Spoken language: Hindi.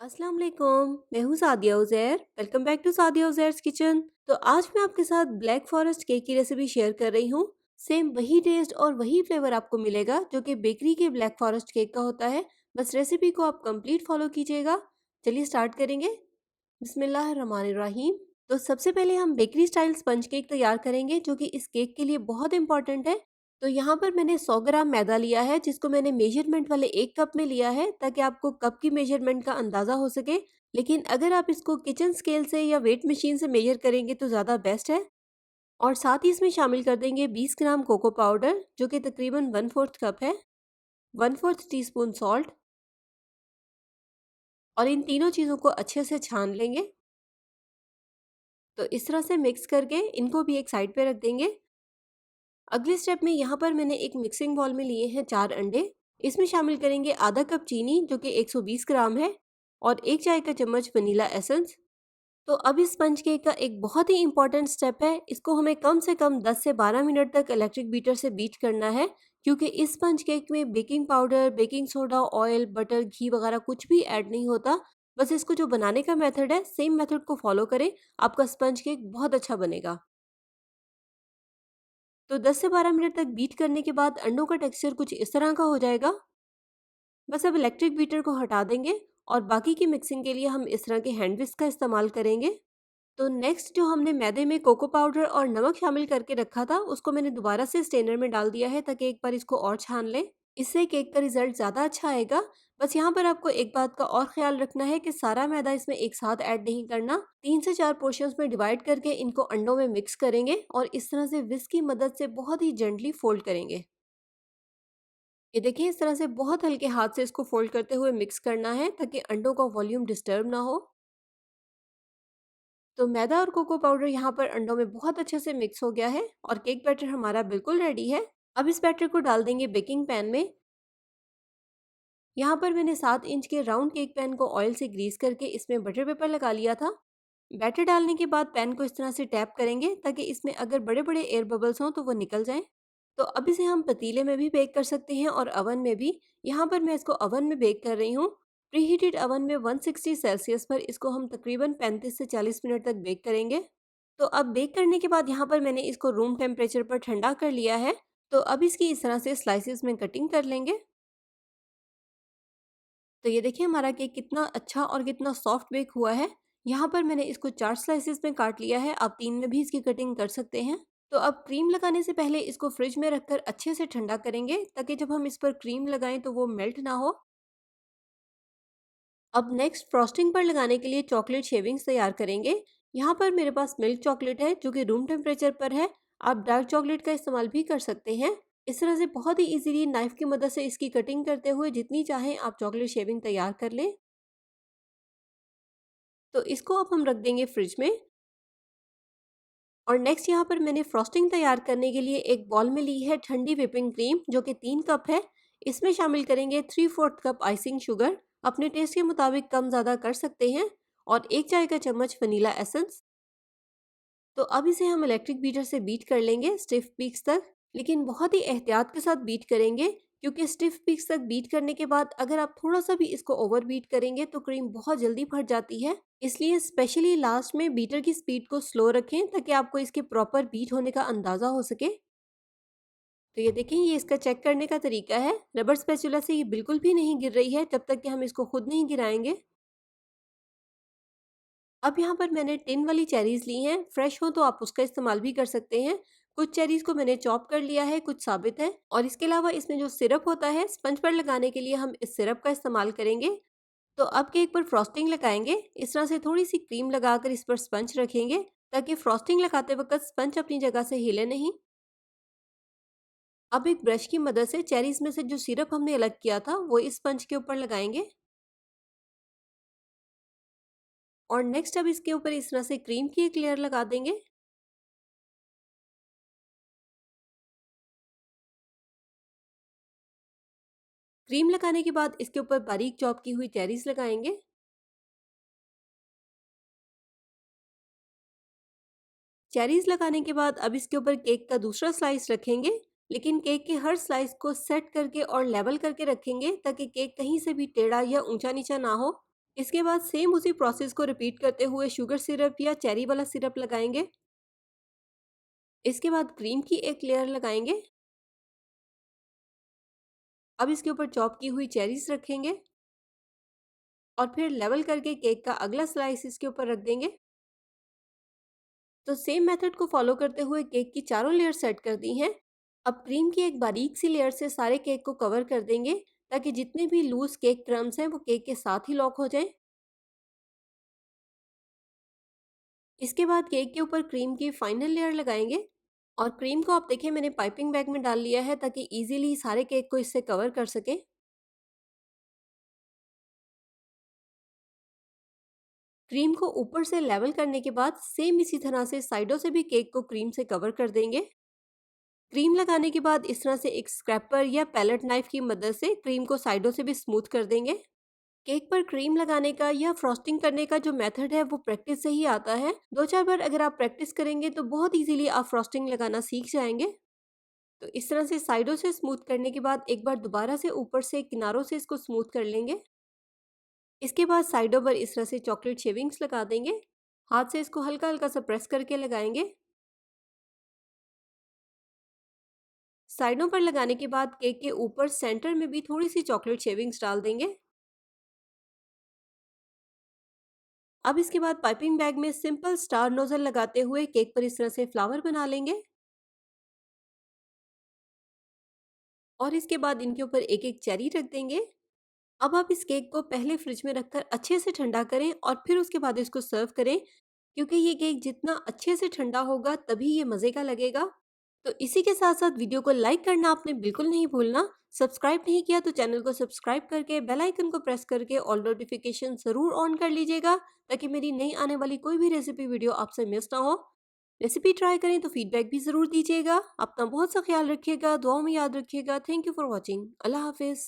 अस्सलाम वालेकुम। मैं हूँ Sadia Uzair. Welcome back to Sadia Uzair's kitchen. तो आज मैं आपके साथ ब्लैक फॉरेस्ट केक की रेसिपी शेयर कर रही हूँ। सेम वही टेस्ट और वही फ्लेवर आपको मिलेगा जो कि बेकरी के ब्लैक फॉरेस्ट केक का होता है। बस रेसिपी को आप कंप्लीट फॉलो कीजिएगा। चलिए स्टार्ट करेंगे। बिस्मिल्लाहिर्रहमानिर्रहीम। तो सबसे पहले हम बेकरी स्टाइल स्पंज केक तैयार करेंगे जो कि इस केक के लिए बहुत इंपॉर्टेंट है। तो यहाँ पर मैंने 100 ग्राम मैदा लिया है जिसको मैंने मेजरमेंट वाले एक कप में लिया है ताकि आपको कप की मेजरमेंट का अंदाजा हो सके। लेकिन अगर आप इसको किचन स्केल से या वेट मशीन से मेजर करेंगे तो ज़्यादा बेस्ट है। और साथ ही इसमें शामिल कर देंगे 20 ग्राम कोको पाउडर जो कि तकरीबन 1/4 कप है, 1/4 टीस्पून सॉल्ट, और इन तीनों चीज़ों को अच्छे से छान लेंगे। तो इस तरह से मिक्स करके इनको भी एक साइड पे रख देंगे। अगले स्टेप में यहाँ पर मैंने एक मिक्सिंग बाउल में लिए हैं 4 अंडे। इसमें शामिल करेंगे आधा कप चीनी जो कि 120 ग्राम है, और 1 चाय का चम्मच वनीला एसेंस। तो अब इस स्पंज केक का एक बहुत ही इंपॉर्टेंट स्टेप है, इसको हमें कम से कम 10 से 12 मिनट तक इलेक्ट्रिक बीटर से बीट करना है, क्योंकि इस स्पंज केक में baking powder, baking soda, oil, butter, ghee वगैरह कुछ भी ऐड नहीं होता। बस इसको जो बनाने का मेथड है सेम मेथड को फॉलो करें, आपका स्पंज केक बहुत अच्छा बनेगा। तो 10 से 12 मिनट तक बीट करने के बाद अंडों का टेक्सचर कुछ इस तरह का हो जाएगा। बस अब इलेक्ट्रिक बीटर को हटा देंगे और बाकी की मिक्सिंग के लिए हम इस तरह के हैंड विस्क का इस्तेमाल करेंगे। तो नेक्स्ट जो हमने मैदे में कोको पाउडर और नमक शामिल करके रखा था उसको मैंने दोबारा से स्ट्रेनर में डाल दिया है ताकि एक बार इसको और छान लें। इससे केक का रिजल्ट ज़्यादा अच्छा आएगा। बस यहाँ पर आपको एक बात का और ख्याल रखना है कि सारा मैदा इसमें एक साथ ऐड नहीं करना। 3 से 4 पोर्शंस में डिवाइड करके इनको अंडों में मिक्स करेंगे और इस तरह से विस्क की मदद से बहुत ही जेंटली फोल्ड करेंगे। ये देखिए, इस तरह से बहुत हल्के हाथ से इसको फोल्ड करते हुए मिक्स करना है ताकि अंडों का वॉल्यूम डिस्टर्ब ना हो। तो मैदा और कोको पाउडर यहाँ पर अंडों में बहुत अच्छे से मिक्स हो गया है और केक बैटर हमारा बिल्कुल रेडी है। अब इस बैटर को डाल देंगे बेकिंग पैन में। यहाँ पर मैंने 7 इंच के राउंड केक पैन को ऑयल से ग्रीस करके इसमें बटर पेपर लगा लिया था। बैटर डालने के बाद पैन को इस तरह से टैप करेंगे ताकि इसमें अगर बड़े बड़े एयर बबल्स हों तो वो निकल जाएं। तो अब इसे हम पतीले में भी बेक कर सकते हैं और अवन में भी। यहाँ पर मैं इसको अवन में बेक कर रही हूँ। प्रीहीटेड अवन में 160 सेल्सियस पर इसको हम तकरीबन 35 से 40 मिनट तक बेक करेंगे। तो अब बेक करने के बाद यहाँ पर मैंने इसको रूम टेम्परेचर पर ठंडा कर लिया है। तो अब इसकी इस तरह से स्लाइसिस में कटिंग कर लेंगे। तो ये देखिए हमारा केक कितना अच्छा और कितना सॉफ्ट बेक हुआ है। यहाँ पर मैंने इसको 4 स्लाइसेस में काट लिया है, आप 3 में भी इसकी कटिंग कर सकते हैं। तो अब क्रीम लगाने से पहले इसको फ्रिज में रखकर अच्छे से ठंडा करेंगे ताकि जब हम इस पर क्रीम लगाएं तो वो मेल्ट ना हो। अब नेक्स्ट फ्रॉस्टिंग पर लगाने के लिए चॉकलेट शेविंग्स तैयार करेंगे। यहाँ पर मेरे पास मिल्क चॉकलेट है जो कि रूम टेम्परेचर पर है। आप डार्क चॉकलेट का इस्तेमाल भी कर सकते हैं। इस तरह से बहुत ही इजीली नाइफ की मदद से इसकी कटिंग करते हुए जितनी चाहें आप चॉकलेट शेविंग तैयार कर लें। तो इसको अब हम रख देंगे फ्रिज में। और नेक्स्ट यहाँ पर मैंने फ्रॉस्टिंग तैयार करने के लिए एक बॉल में ली है ठंडी व्हिपिंग क्रीम जो कि 3 कप है। इसमें शामिल करेंगे 3/4 कप आइसिंग शुगर, अपने टेस्ट के मुताबिक कम ज़्यादा कर सकते हैं, और 1 चाय का चम्मच वनीला एसेंस। तो अब इसे हम इलेक्ट्रिक बीटर से बीट कर लेंगे स्टिफ पीक्स तक। लेकिन बहुत ही एहतियात के साथ बीट करेंगे, क्योंकि स्टिफ पीक्स तक बीट करने के बाद अगर आप थोड़ा सा भी इसको ओवर बीट करेंगे तो क्रीम बहुत जल्दी फट जाती है। इसलिए स्पेशली लास्ट में बीटर की स्पीड को स्लो रखें ताकि आपको इसके प्रॉपर बीट होने का अंदाजा हो सके। तो ये देखें, ये इसका चेक करने का तरीका है। रबर स्पैचुला से ये बिल्कुल भी नहीं गिर रही है जब तक कि हम इसको खुद नहीं गिराएंगे। अब यहाँ पर मैंने टिन वाली चेरीज़ ली हैं, फ्रेश हो तो आप उसका इस्तेमाल भी कर सकते हैं। कुछ चेरीज़ को मैंने चॉप कर लिया है, कुछ साबित है। और इसके अलावा इसमें जो सिरप होता है स्पंज पर लगाने के लिए हम इस सिरप का इस्तेमाल करेंगे। तो अब केक पर फ्रॉस्टिंग लगाएंगे। इस तरह से थोड़ी सी क्रीम लगाकर इस पर स्पंज रखेंगे ताकि फ्रॉस्टिंग लगाते वक्त स्पंज अपनी जगह से हिले नहीं। अब एक ब्रश की मदद से चेरीज़ में से जो सिरप हमने अलग किया था वो इस स्पंज के ऊपर लगाएंगे। और नेक्स्ट अब इसके ऊपर इस तरह से क्रीम की एक लेयर लगा देंगे। क्रीम लगाने के बाद इसके ऊपर बारीक चॉप की हुई चेरीज़ लगाएंगे। चेरीज़ लगाने के बाद अब इसके ऊपर केक का दूसरा स्लाइस रखेंगे, लेकिन केक के हर स्लाइस को सेट करके और लेवल करके रखेंगे ताकि केक कहीं से भी टेढ़ा या ऊंचा नीचा ना हो। इसके बाद सेम उसी प्रोसेस को रिपीट करते हुए शुगर सिरप या चेरी वाला सिरप लगाएंगे। इसके बाद क्रीम की एक लेयर लगाएंगे। अब इसके ऊपर चॉप की हुई चेरीज रखेंगे और फिर लेवल करके केक का अगला स्लाइस इसके ऊपर रख देंगे। तो सेम मेथड को फॉलो करते हुए केक की चारों लेयर सेट कर दी हैं। अब क्रीम की एक बारीक सी लेयर से सारे केक को कवर कर देंगे ताकि जितने भी लूज केक क्रम्स हैं वो केक के साथ ही लॉक हो जाएं। इसके बाद केक के ऊपर क्रीम की फाइनल लेयर लगाएंगे और क्रीम को आप देखिए मैंने पाइपिंग बैग में डाल लिया है ताकि इजीली सारे केक को इससे कवर कर सके। क्रीम को ऊपर से लेवल करने के बाद सेम इसी तरह से साइडों से भी केक को क्रीम से कवर कर देंगे। क्रीम लगाने के बाद इस तरह से एक स्क्रैपर या पैलेट नाइफ की मदद से क्रीम को साइडों से भी स्मूथ कर देंगे। केक पर क्रीम लगाने का या फ्रॉस्टिंग करने का जो मेथड है वो प्रैक्टिस से ही आता है। 2-4 बार अगर आप प्रैक्टिस करेंगे तो बहुत इजीली आप फ्रॉस्टिंग लगाना सीख जाएंगे। तो इस तरह से साइडों से स्मूथ करने के बाद एक बार दोबारा से ऊपर से किनारों से इसको स्मूथ कर लेंगे। इसके बाद साइडों पर इस तरह से चॉकलेट शेविंग्स लगा देंगे। हाथ से इसको हल्का हल्का सा प्रेस करके लगाएंगे। साइडों पर लगाने के बाद केक के ऊपर सेंटर में भी थोड़ी सी चॉकलेट शेविंग्स डाल देंगे। अब इसके बाद पाइपिंग बैग में सिंपल स्टार नोजल लगाते हुए केक पर इस तरह से फ्लावर बना लेंगे और इसके बाद इनके ऊपर एक एक चेरी रख देंगे। अब आप इस केक को पहले फ्रिज में रखकर अच्छे से ठंडा करें और फिर उसके बाद इसको सर्व करें, क्योंकि ये केक जितना अच्छे से ठंडा होगा तभी ये मज़े का लगेगा। तो इसी के साथ साथ वीडियो को लाइक करना आपने बिल्कुल नहीं भूलना। सब्सक्राइब नहीं किया तो चैनल को सब्सक्राइब करके बेल आइकन को प्रेस करके ऑल नोटिफिकेशन ज़रूर ऑन कर लीजिएगा ताकि मेरी नई आने वाली कोई भी रेसिपी वीडियो आपसे मिस ना हो। रेसिपी ट्राई करें तो फीडबैक भी ज़रूर दीजिएगा। अपना बहुत सा ख्याल रखिएगा, दुआओं में याद रखिएगा। Thank you for watching. अल्लाह हाफिज़।